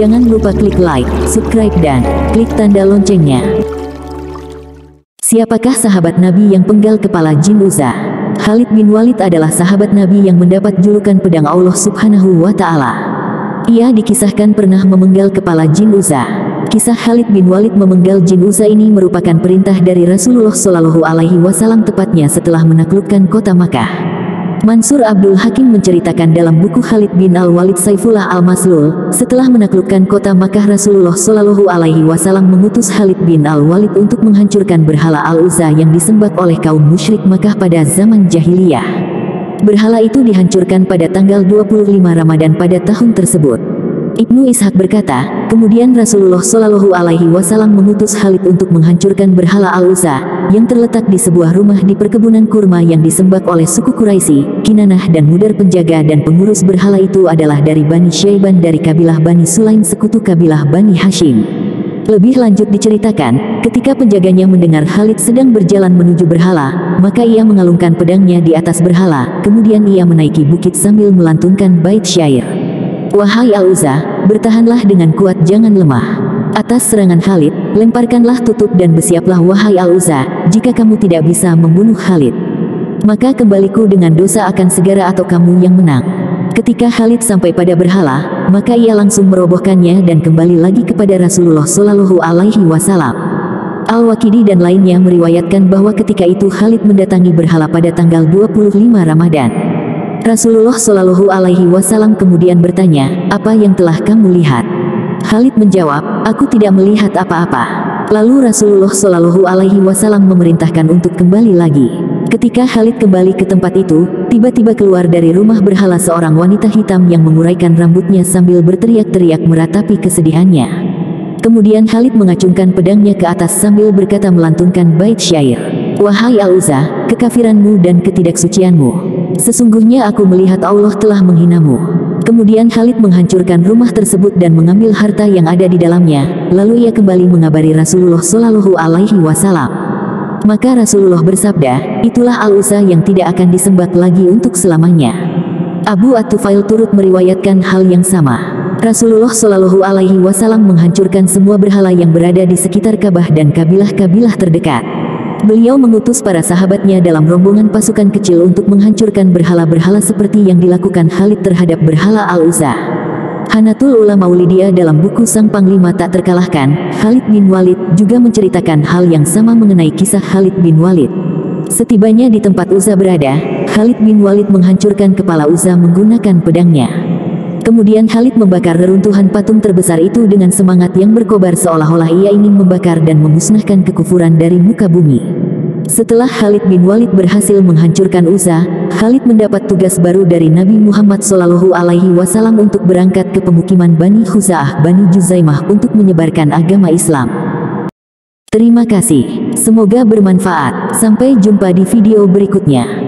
Jangan lupa klik like, subscribe dan klik tanda loncengnya. Siapakah sahabat Nabi yang penggal kepala jin Uzza? Khalid bin Walid adalah sahabat Nabi yang mendapat julukan pedang Allah Subhanahu wa Ta'ala. Ia dikisahkan pernah memenggal kepala jin Uzza. Kisah Khalid bin Walid memenggal jin Uzza ini merupakan perintah dari Rasulullah Shallallahu Alaihi Wasallam, tepatnya setelah menaklukkan kota Makkah. Mansur Abdul Hakim menceritakan dalam buku Khalid bin Al-Walid Saifullah Al-Maslul, setelah menaklukkan kota Makkah, Rasulullah Shallallahu Alaihi Wasallam mengutus Khalid bin Al-Walid untuk menghancurkan berhala Al-Uzza yang disembah oleh kaum musyrik Makkah pada zaman jahiliyah. Berhala itu dihancurkan pada tanggal 25 Ramadan pada tahun tersebut. Ibnu Ishaq berkata, kemudian Rasulullah Shallallahu Alaihi Wasallam mengutus Khalid untuk menghancurkan berhala Al-Uzza yang terletak di sebuah rumah di perkebunan kurma yang disembah oleh suku Quraisy, Kinanah dan Mudar. Penjaga dan pengurus berhala itu adalah dari Bani Syaiban dari kabilah Bani Sulaim, sekutu kabilah Bani Hashim. Lebih lanjut diceritakan, ketika penjaganya mendengar Khalid sedang berjalan menuju berhala, maka ia mengalungkan pedangnya di atas berhala, kemudian ia menaiki bukit sambil melantunkan bait syair. Wahai Al-Uzza, bertahanlah dengan kuat, jangan lemah. Atas serangan Khalid, lemparkanlah tutup dan bersiaplah wahai Al-Uzza, jika kamu tidak bisa membunuh Khalid, maka kembaliku dengan dosa akan segera atau kamu yang menang. Ketika Khalid sampai pada berhala, maka ia langsung merobohkannya dan kembali lagi kepada Rasulullah Shallallahu Alaihi Wasallam. Al-Waqidi dan lainnya meriwayatkan bahwa ketika itu Khalid mendatangi berhala pada tanggal 25 Ramadan. Rasulullah Shallallahu Alaihi Wasallam kemudian bertanya, apa yang telah kamu lihat? Khalid menjawab, aku tidak melihat apa-apa. Lalu Rasulullah Shallallahu Alaihi Wasallam memerintahkan untuk kembali lagi. Ketika Khalid kembali ke tempat itu, tiba-tiba keluar dari rumah berhala seorang wanita hitam yang menguraikan rambutnya sambil berteriak-teriak meratapi kesedihannya. Kemudian Khalid mengacungkan pedangnya ke atas sambil berkata melantunkan bait syair. Wahai Al-Uzza, kekafiranmu dan ketidaksucianmu, sesungguhnya aku melihat Allah telah menghinamu. Kemudian Khalid menghancurkan rumah tersebut dan mengambil harta yang ada di dalamnya. Lalu ia kembali mengabari Rasulullah Shallallahu Alaihi Wasallam. Maka Rasulullah bersabda, itulah Al-Uzza yang tidak akan disembah lagi untuk selamanya. Abu At-Tufail turut meriwayatkan hal yang sama. Rasulullah Shallallahu Alaihi Wasallam menghancurkan semua berhala yang berada di sekitar Ka'bah dan kabilah-kabilah terdekat. Beliau mengutus para sahabatnya dalam rombongan pasukan kecil untuk menghancurkan berhala-berhala seperti yang dilakukan Khalid terhadap berhala Al-Uzza. Hanatul Ulama Maulidiyah dalam buku Sang Panglima Tak Terkalahkan, Khalid bin Walid, juga menceritakan hal yang sama mengenai kisah Khalid bin Walid. Setibanya di tempat Uzza berada, Khalid bin Walid menghancurkan kepala Uzza menggunakan pedangnya. Kemudian Khalid membakar reruntuhan patung terbesar itu dengan semangat yang berkobar seolah-olah ia ingin membakar dan memusnahkan kekufuran dari muka bumi. Setelah Khalid bin Walid berhasil menghancurkan Uzza, Khalid mendapat tugas baru dari Nabi Muhammad Shallallahu Alaihi Wasallam untuk berangkat ke pemukiman Bani Khuza'ah, Bani Juzaimah untuk menyebarkan agama Islam. Terima kasih. Semoga bermanfaat. Sampai jumpa di video berikutnya.